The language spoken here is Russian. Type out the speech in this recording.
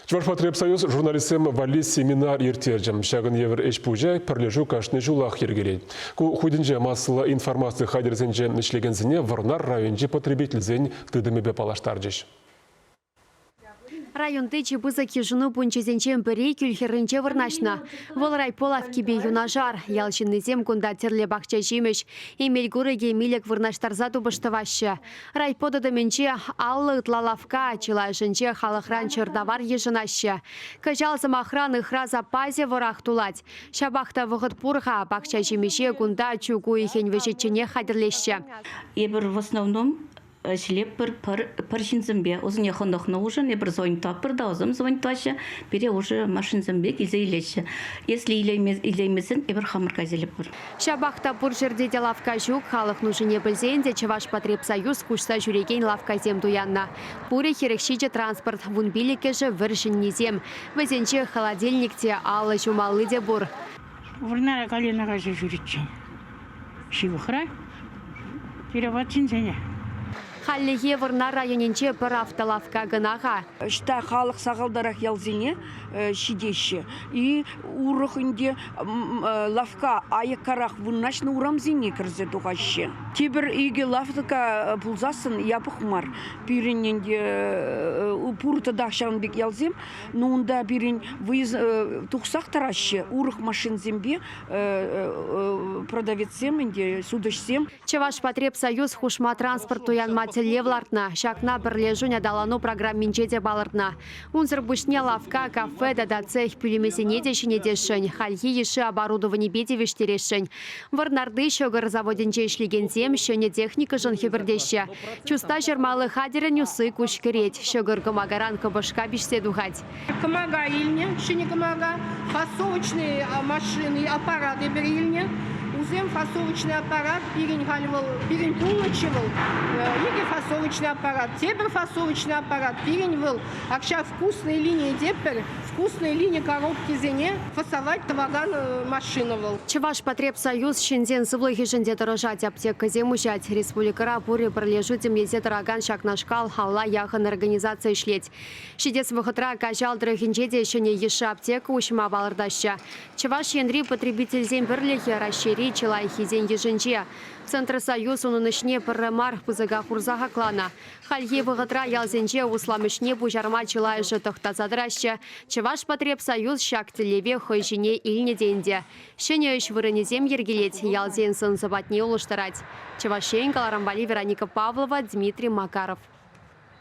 Чварфатрепсоюз журналистем вали семинар ертержім. Шағын евір эшпужай пірлежу кашны жулақ ергелей. Худинже массылы информация хадерзенже ішлегензіне варнар районжи потребительзен тыдымебе палаштаржыш. Районды чебызы кижыну пунчезенчен бірі күлхерінче вырнашна. Вол райполав кебе юнажар. Ялшыннызем кунда терле бақча жемеш. Емел гурыге милек вырнаштарза тубыштывашы. Райпода дыменче аллы ытлалавка, чылайшынче халықран чырдавар ежынашы. Кажалзым охраны храза пазе вырах тулать. Шабахта вғыт пурға бақча жемеше кунда чугу ихен вежетчене хадірлеші. Ебір в основном шлеп пір жинзімбе. Озын яхындықны уже не бір зойнтап бір да озым зойнташы, бере уже машинзімбе келзе илеші. Если илеймесін, ебір хамырка зелеп бір. Шабахта пұр жерде де лавка жүк, халық нужыне білзенде Чеваш Потребсоюз кушса жүреген лавка зем дуянна. Пұры херекшиде транспорт вун билікежі віршін незем. Візенче холодильникте алы жумалы де бұр. Вырнара коленаға же жүретші. Шивықра, переводшын зәне. Халлиге вырна районенче бір автолавка гынаға. Шта халық сағалдарақ ялзине шидеші. И урықынде лавка айықарақ выннашны урамзине кірзе туғашы. Тебір иге лавтыка пулзасын япықмар. Пирененде пұрты дақшағын бек ялзем. Нуында пирен тұқсақ тарашы. Урық машин зембе продавецем, судышсем. Чеваш Потребсоюз хушма транспорту янма левлартна, шакна бірлежуня далану программинчеде балыртна. Унзыр бушне лавка, кафе, да цех пюлемесене дешіне дешін, хальхи еші оборудование беде вештерешін. Варнарды шогыр заводенче ишлегензем, шөне техника жын хебірдеші. Чуста жермалы хадері нюсы күш керет, шогыр кымагаран кыбышка бішсе духать. Кымага илне, шыне кымага, фасовочные машины, аппараты бір илне. Узем фасовочный аппарат, пирень пулночевал, еге фасовочный аппарат, тебер фасовочный аппарат, пирень был, акша вкусные линии депер, вкусные линии коробки зене, фасовать таваган машиновал. Чеваш Потребсоюз шенден сывлыхи шенде дорожать аптека земушать. Республикара пури пролежу темлезе дороган шакнашкал, халла яхан организация шлеть. Шидес выходра кажал драхинчеде шене еши аптека ушма балардаща. Чеваш янри потребитель земберлихи расшири чилайхи зен еженче. Центр Союз унынышне пырремар пызыга хурзаха клана. Халье выходра ялзенче усламышне пужарма чилайшы тохтазадраща. Чеваш Потребсоюз шак телеве хойжине ильне денде. Шене үш вырынезем ергелет, ялзен сын забатне улыштарать. Чевашен Каларамбали Вероника Павлова, Дмитрий Макаров.